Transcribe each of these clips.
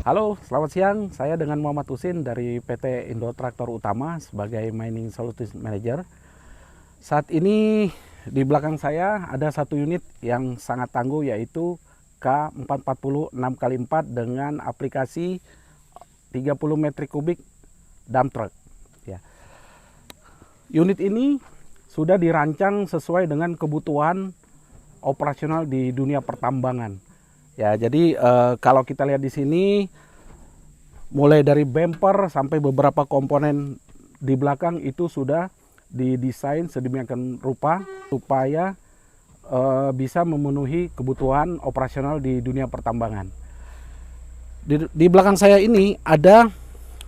Halo, selamat siang. Saya dengan Muhammad Husin dari PT Indo Traktor Utama sebagai Mining Solutions Manager. Saat ini di belakang saya ada satu unit yang sangat tangguh, yaitu K440 6x4 dengan aplikasi 30 metrik kubik dump truck. Ya. Unit ini sudah dirancang sesuai dengan kebutuhan operasional di dunia pertambangan. Ya, jadi kalau kita lihat di sini, mulai dari bumper sampai beberapa komponen di belakang itu sudah didesain sedemikian rupa supaya bisa memenuhi kebutuhan operasional di dunia pertambangan. Di belakang saya ini ada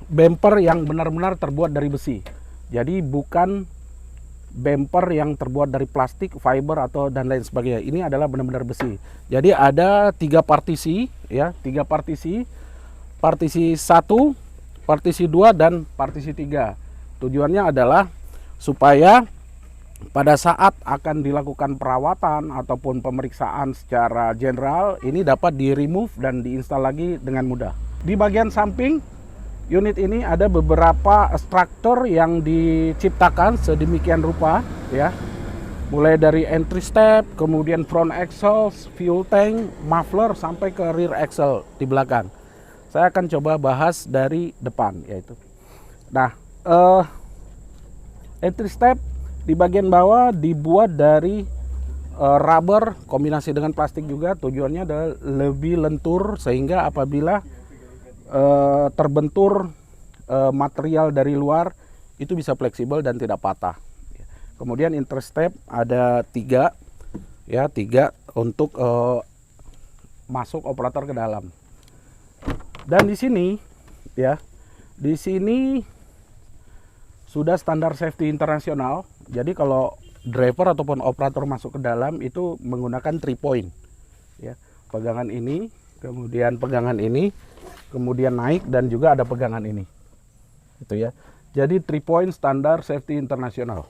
bumper yang benar-benar terbuat dari besi. Jadi bukan bumper yang terbuat dari plastik, fiber atau dan lain sebagainya. Ini adalah benar-benar besi. Jadi ada 3 partisi, ya, 3 partisi. Partisi 1, partisi 2 dan partisi 3. Tujuannya adalah supaya pada saat akan dilakukan perawatan ataupun pemeriksaan secara general, ini dapat di-remove dan diinstal lagi dengan mudah. Di bagian samping unit ini ada beberapa struktur yang diciptakan sedemikian rupa, ya. Mulai dari entry step, kemudian front axle, fuel tank, muffler sampai ke rear axle di belakang. Saya akan coba bahas dari depan, yaitu. Nah, entry step di bagian bawah dibuat dari rubber kombinasi dengan plastik juga. Tujuannya adalah lebih lentur sehingga apabila terbentur material dari luar itu bisa fleksibel dan tidak patah. Kemudian interstep ada 3, ya, 3 untuk masuk operator ke dalam. Dan di sini, ya, di sini sudah standar safety internasional. Jadi kalau driver ataupun operator masuk ke dalam itu menggunakan 3 point, ya, pegangan ini, kemudian pegangan ini, kemudian naik dan juga ada pegangan ini, itu ya. Jadi 3 point standar safety internasional,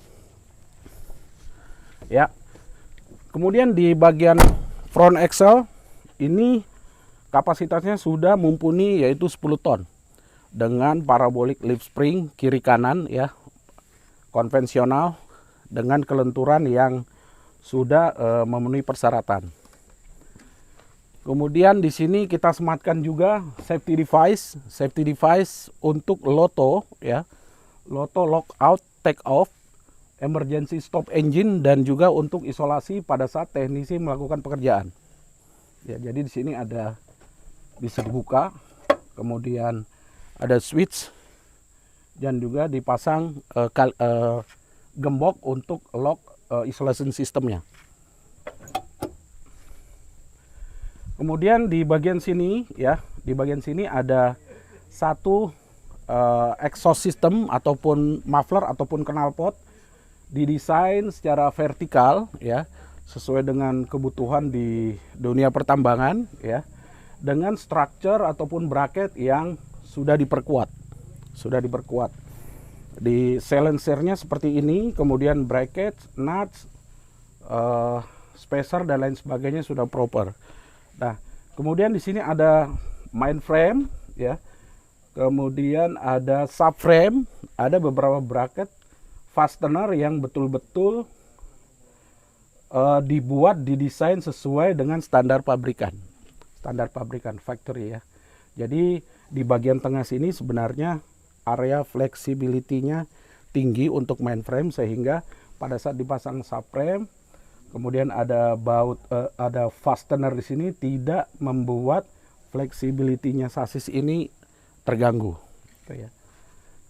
ya. Kemudian di bagian front axle ini kapasitasnya sudah mumpuni, yaitu 10 ton dengan parabolic lip spring kiri kanan, ya, konvensional dengan kelenturan yang sudah memenuhi persyaratan. Kemudian di sini kita sematkan juga safety device untuk LOTO, ya, LOTO lockout, take off, emergency stop engine, dan juga untuk isolasi pada saat teknisi melakukan pekerjaan. Ya, jadi di sini ada, bisa dibuka, kemudian ada switch dan juga dipasang gembok untuk lock isolation systemnya. Kemudian di bagian sini, ya, di bagian sini ada satu exhaust system ataupun muffler ataupun knalpot didesain secara vertikal, ya, sesuai dengan kebutuhan di dunia pertambangan, ya, dengan structure ataupun bracket yang sudah diperkuat. Di silencernya seperti ini, kemudian bracket, nuts, spacer dan lain sebagainya sudah proper. Nah, kemudian di sini ada mainframe, ya. Kemudian ada subframe, ada beberapa bracket, fastener yang betul-betul didesain sesuai dengan standar pabrikan factory, ya. Jadi di bagian tengah sini sebenarnya area flexibility-nya tinggi untuk mainframe, sehingga pada saat dipasang subframe, kemudian ada baut, ada fastener di sini, tidak membuat flexibility-nya sasis ini terganggu, gitu ya.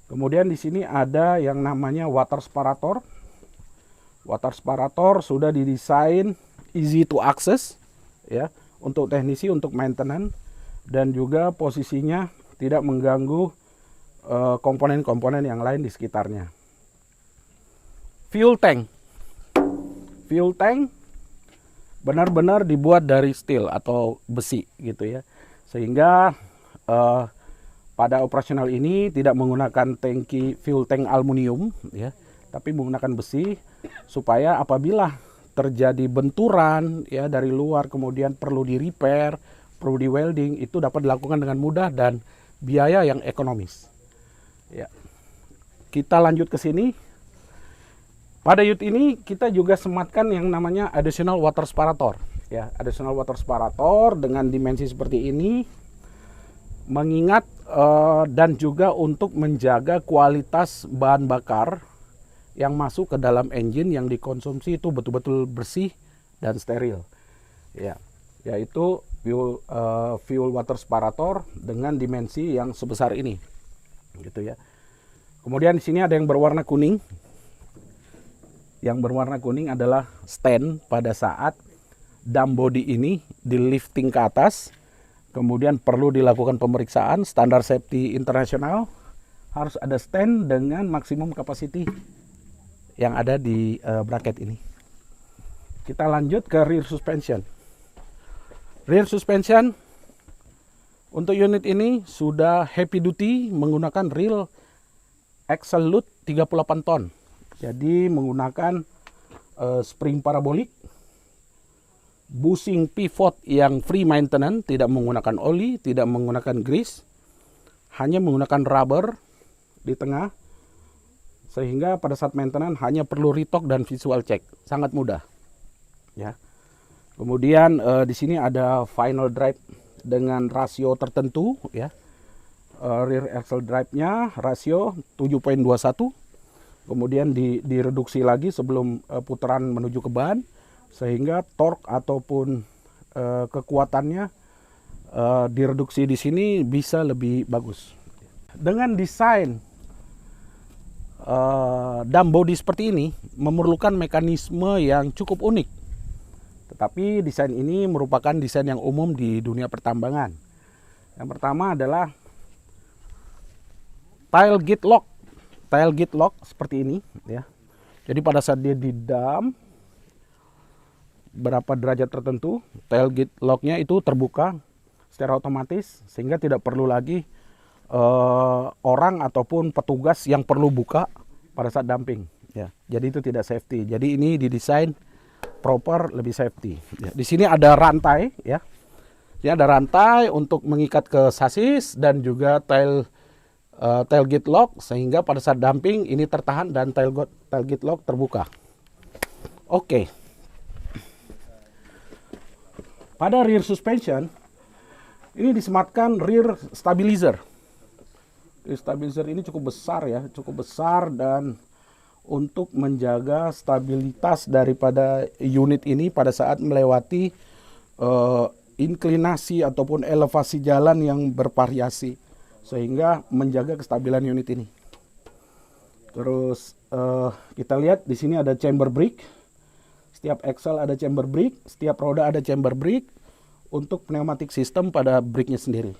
Kemudian di sini ada yang namanya water separator. Water separator sudah didesain easy to access, ya, untuk teknisi, untuk maintenance, dan juga posisinya tidak mengganggu komponen-komponen yang lain di sekitarnya. Fuel tank benar-benar dibuat dari steel atau besi, gitu ya, sehingga pada operasional ini tidak menggunakan tangki fuel tank aluminium, ya, tapi menggunakan besi, supaya apabila terjadi benturan, ya, dari luar kemudian perlu di repair, perlu di welding, itu dapat dilakukan dengan mudah dan biaya yang ekonomis. Ya. Kita lanjut ke sini. Pada unit ini kita juga sematkan yang namanya additional water separator. Ya, additional water separator dengan dimensi seperti ini, mengingat dan juga untuk menjaga kualitas bahan bakar yang masuk ke dalam engine yang dikonsumsi itu betul-betul bersih dan steril. Ya, yaitu fuel water separator dengan dimensi yang sebesar ini, gitu ya. Kemudian di sini ada yang berwarna kuning. Yang berwarna kuning adalah stand pada saat dam body ini di lifting ke atas. Kemudian perlu dilakukan pemeriksaan standar safety internasional. Harus ada stand dengan maksimum capacity yang ada di bracket ini. Kita lanjut ke rear suspension. Rear suspension untuk unit ini sudah heavy duty menggunakan rear axle load 38 ton. Jadi menggunakan spring parabolik, bushing pivot yang free maintenance, tidak menggunakan oli, tidak menggunakan grease, hanya menggunakan rubber di tengah, sehingga pada saat maintenance hanya perlu retorque dan visual check, sangat mudah. Ya. Kemudian di sini ada final drive dengan rasio tertentu, ya. Rear axle drive-nya rasio 7.21, kemudian direduksi lagi sebelum putaran menuju ke ban, sehingga torque ataupun kekuatannya direduksi di sini bisa lebih bagus. Dengan desain dam body seperti ini memerlukan mekanisme yang cukup unik, tetapi desain ini merupakan desain yang umum di dunia pertambangan. Yang pertama adalah tailgate lock. Tailgate lock seperti ini, ya. Jadi pada saat dia di dam berapa derajat tertentu, tailgate locknya itu terbuka secara otomatis, sehingga tidak perlu lagi orang ataupun petugas yang perlu buka pada saat dumping, ya. Jadi itu tidak safety. Jadi ini didesain proper, lebih safety. Ya. Di sini ada rantai, ya. Ini ada rantai untuk mengikat ke sasis dan juga tailgate lock, sehingga pada saat dumping ini tertahan dan tailgate lock terbuka. Oke. Pada rear suspension ini disematkan rear stabilizer. Rear stabilizer ini cukup besar, ya, cukup besar, dan untuk menjaga stabilitas daripada unit ini pada saat melewati inklinasi ataupun elevasi jalan yang bervariasi, sehingga menjaga kestabilan unit ini. Terus kita lihat di sini ada chamber brake. Setiap axle ada chamber brake, setiap roda ada chamber brake untuk pneumatic system pada brake-nya sendiri.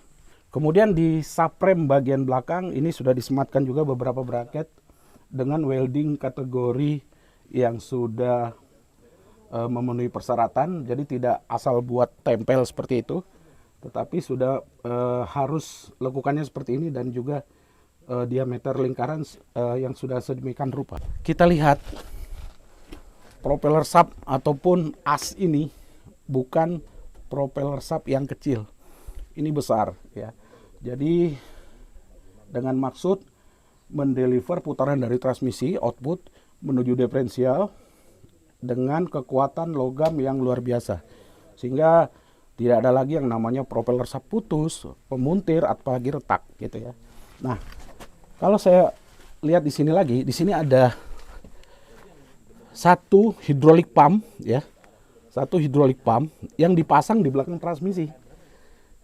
Kemudian di subframe bagian belakang ini sudah disematkan juga beberapa bracket dengan welding kategori yang sudah memenuhi persyaratan. Jadi tidak asal buat tempel seperti itu, tetapi sudah harus lakukannya seperti ini, dan juga diameter lingkaran yang sudah sedemikian rupa. Kita lihat propeller sub ataupun as ini bukan propeller sub yang kecil, ini besar, ya. Jadi dengan maksud mendeliver putaran dari transmisi output menuju diferensial dengan kekuatan logam yang luar biasa, sehingga tidak ada lagi yang namanya propeller sub putus, pemuntir, apalagi retak, gitu ya. Nah, kalau saya lihat di sini lagi, di sini ada satu hydraulic pump, ya, satu hydraulic pump yang dipasang di belakang transmisi.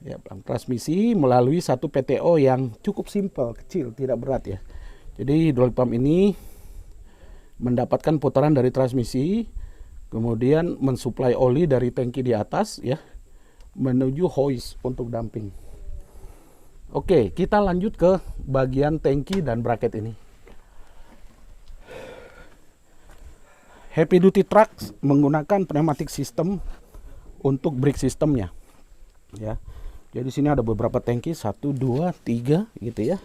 Ya, belakang transmisi melalui satu PTO yang cukup simpel, kecil, tidak berat, ya. Jadi hydraulic pump ini mendapatkan putaran dari transmisi, kemudian mensuplai oli dari tangki di atas, ya, menuju hoist untuk dumping. Oke, kita lanjut ke bagian tangki dan bracket ini. Heavy duty truck menggunakan pneumatic system untuk brake systemnya, ya. Jadi sini ada beberapa tangki, 1, 2, 3, gitu ya.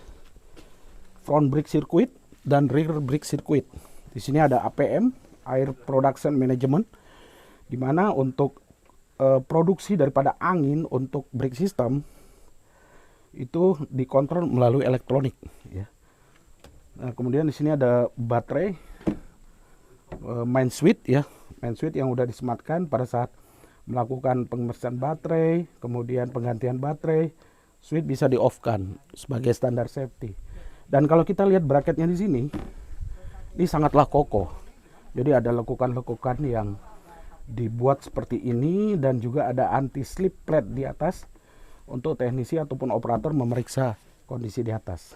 Front brake circuit dan rear brake circuit. Di sini ada APM, Air Production Management, di mana untuk produksi daripada angin untuk brake system itu dikontrol melalui elektronik ya. Nah, kemudian di sini ada baterai main switch ya, main switch yang udah disematkan pada saat melakukan pembersihan baterai, kemudian penggantian baterai, switch bisa di off kan sebagai standar safety. Dan kalau kita lihat bracketnya di sini, ini sangatlah kokoh. Jadi ada lekukan-lekukan yang dibuat seperti ini dan juga ada anti slip plate di atas untuk teknisi ataupun operator memeriksa kondisi di atas.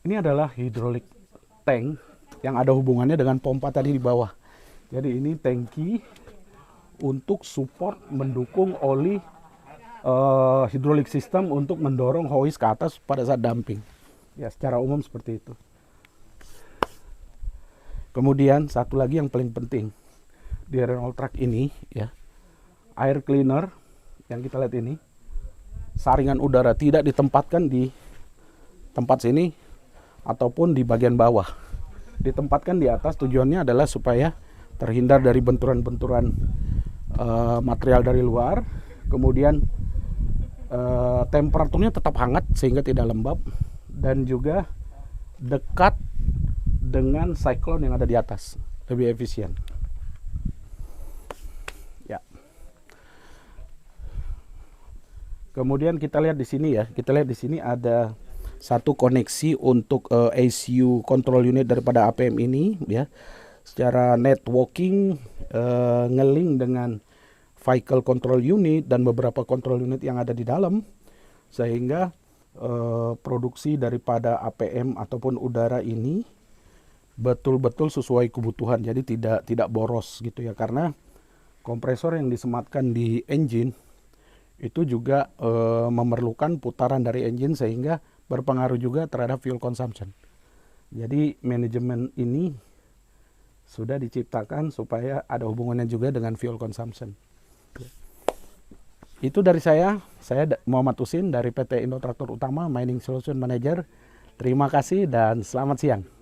Ini adalah hydraulic tank yang ada hubungannya dengan pompa tadi di bawah. Jadi ini tangki untuk support mendukung oli hydraulic system untuk mendorong hose ke atas pada saat dumping. Ya, secara umum seperti itu. Kemudian satu lagi yang paling penting di Renault Truck ini ya, air cleaner yang kita lihat ini, saringan udara tidak ditempatkan di tempat sini ataupun di bagian bawah, ditempatkan di atas. Tujuannya adalah supaya terhindar dari benturan-benturan material dari luar, kemudian temperaturnya tetap hangat sehingga tidak lembab, dan juga dekat dengan siklon yang ada di atas, lebih efisien. Ya. Kemudian kita lihat di sini ya, kita lihat di sini ada satu koneksi untuk ECU control unit daripada APM ini ya, secara networking ngeling dengan vehicle control unit dan beberapa control unit yang ada di dalam, sehingga produksi daripada APM ataupun udara ini betul-betul sesuai kebutuhan, jadi tidak boros gitu ya, karena kompresor yang disematkan di engine itu juga memerlukan putaran dari engine sehingga berpengaruh juga terhadap fuel consumption. Jadi manajemen ini sudah diciptakan supaya ada hubungannya juga dengan fuel consumption. Itu dari saya Muhammad Husin dari PT Indo Traktor Utama Mining Solution Manager. Terima kasih dan selamat siang.